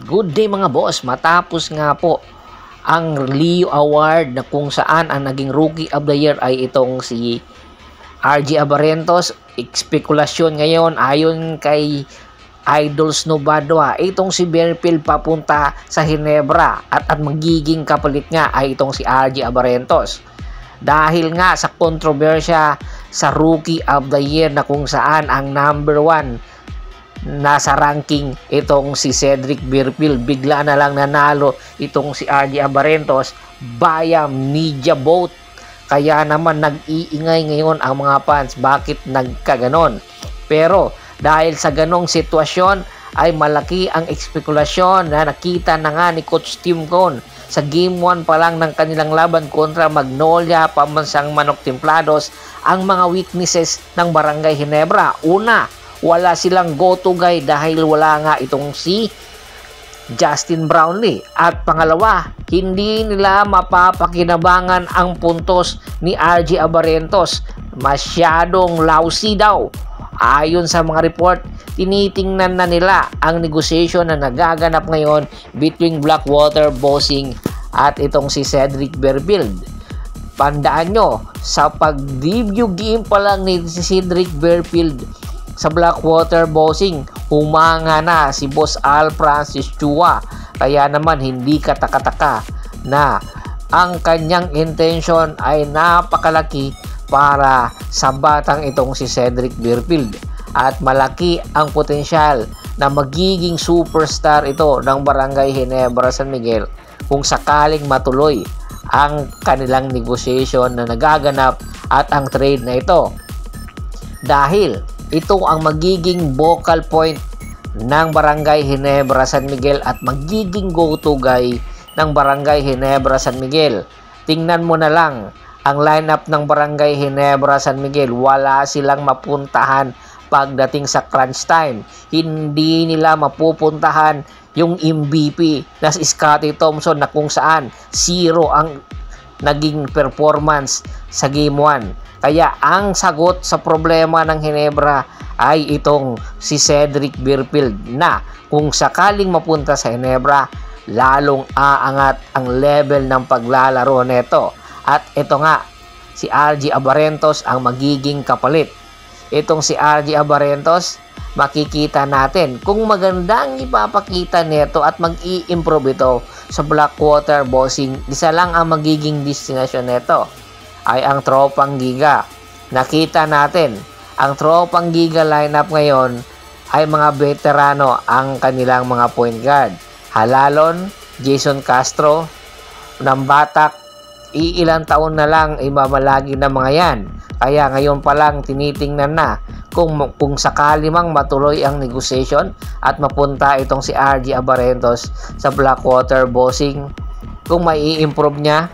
Good day mga boss, matapos nga po ang Leo Award na kung saan ang naging Rookie of the Year ay itong si RJ Abarentos. Spekulasyon ngayon ayon kay Idol Snobadwa, itong si Berfield papunta sa Ginebra at magiging kapalit nga ay itong si RJ Abarentos. Dahil nga sa kontrobersya sa Rookie of the Year na kung saan ang number 1 nasa ranking itong si Cedric Berfield, bigla na lang nanalo itong si RJ Abarentos via media vote. Kaya naman nag-iingay ngayon ang mga fans, bakit nagkaganon. Pero dahil sa ganong sitwasyon ay malaki ang espekulasyon na nakita na nga ni Coach Tim Cone sa Game 1 pa lang ng kanilang laban kontra Magnolia Pambansang Manok Templados ang mga weaknesses ng Barangay Ginebra. Una, wala silang go-to guy dahil wala nga itong si Justin Brownlee. At pangalawa, hindi nila mapapakinabangan ang puntos ni RJ Abarentos. Masyadong lousy daw. Ayon sa mga report, tinitingnan na nila ang negotiation na nagaganap ngayon between Blackwater Bossing at itong si Cedric Berfield. Pandaan nyo, sa pag-debut game pa lang ni Cedric Berfield sa Blackwater Bossing, humanga na si Boss Al Francis Chua. Kaya naman hindi katakataka na ang kanyang intention ay napakalaki para sa batang itong si Cedric Berfield. At malaki ang potensyal na magiging superstar ito ng Barangay Ginebra San Miguel kung sakaling matuloy ang kanilang negotiation na nagaganap at ang trade na ito. Dahil ito ang magiging vocal point ng Barangay Ginebra San Miguel at magiging go-to guy ng Barangay Ginebra San Miguel. Tingnan mo na lang ang lineup ng Barangay Ginebra San Miguel. Wala silang mapuntahan pagdating sa crunch time. Hindi nila mapupuntahan yung MVP na si Scottie Thompson na kung saan 0 ang naging performance sa Game 1. Kaya ang sagot sa problema ng Ginebra ay itong si Cedric Berfield na kung sakaling mapunta sa Ginebra, lalong aangat ang level ng paglalaro nito. At ito nga, si RJ Abarentos ang magiging kapalit. Itong si RJ Abarentos, makikita natin kung magandang ipapakita nito at mag-i-improve ito sa Blackwater Bossing. Isa lang ang magiging destination nito ay ang Tropang Giga. Nakita natin, ang Tropang Giga lineup ngayon ay mga veterano ang kanilang mga point guard. Halalon, Jason Castro, ng Batak, iilang taon na lang ay mamalagi na mga yan. Kaya ngayon pa lang tinitingnan na kung sakali mang matuloy ang negotiation at mapunta itong si RJ Abarentos sa Blackwater Bossing, kung may i-improve niya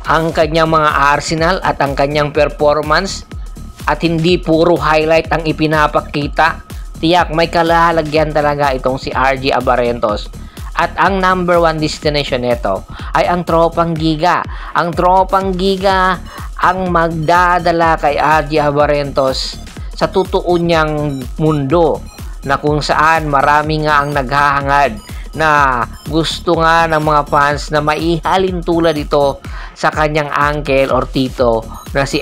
ang kanyang mga arsenal at ang kanyang performance at hindi puro highlight ang ipinapakita, tiyak may kalalagyan talaga itong si RJ Abarentos. At ang number 1 destination nito ay ang Tropang Giga. Ang Tropang Giga ang magdadala kay RJ Abarentos sa totoo niyang mundo na kung saan marami nga ang naghahangad na gusto nga ng mga fans na maihalin tulad ito sa kanyang uncle or tito na si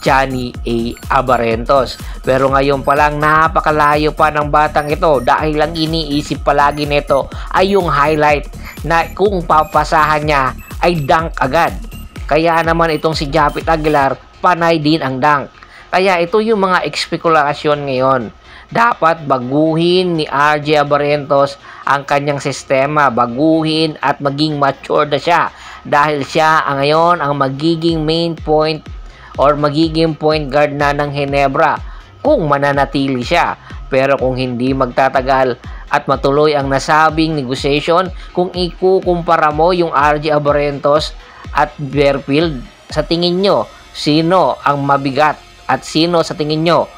Johnny A. Abarentos. Pero ngayon pa lang napakalayo pa ng batang ito dahil ang iniisip palagi nito ay yung highlight na kung papasahan niya ay dunk agad. Kaya naman itong si Japit Aguilar, panay din ang dunk. Kaya ito yung mga espekulasyon ngayon. Dapat baguhin ni RJ Abarentos ang kanyang sistema, baguhin at maging mature na siya dahil siya ngayon ang magiging main point or magiging point guard na ng Ginebra kung mananatili siya. Pero kung hindi magtatagal at matuloy ang nasabing negotiation, kung ikukumpara mo yung RJ Abarentos at Berfield, sa tingin nyo sino ang mabigat at sino sa tingin nyo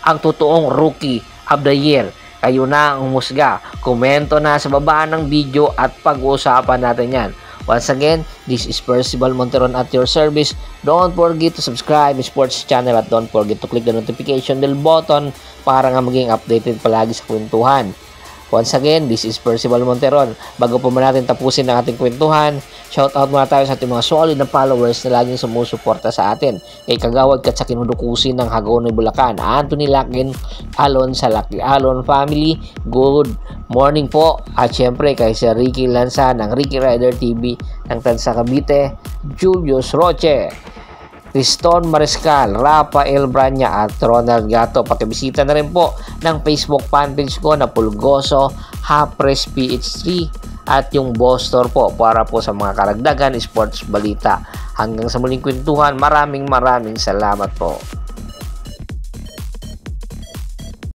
ang totoong Rookie of the Year? Kayo na ang humusga. Komento na sa baba ng video at pag-uusapan natin yan. Once again, this is Percival Monteron at your service. Don't forget to subscribe to Sports Channel at don't forget to click the notification bell button para nga maging updated palagi sa kwentuhan. Once again, this is Percival Monteron. Bago po muna natin tapusin ang ating kwentuhan, shoutout muna tayo sa ating mga solid na followers na laging sumusuporta sa atin. Kay Kagawad kat sa kinudukusin ng Hagonoy, Bulacan, Anthony Lakin Alon sa Lucky Alon family, good morning po. At syempre kay Sir Ricky Lanza ng Ricky Rider TV ng Tansa Cavite, Julius Roche, Criston Mariscal, Rafael Branya at Ronald Gato. Pakibisita na rin po ng Facebook fanpage ko na Pulgoso Hapres PH3 at yung Boss Store po para po sa mga karagdagan sports balita. Hanggang sa muling kwentuhan, maraming salamat po.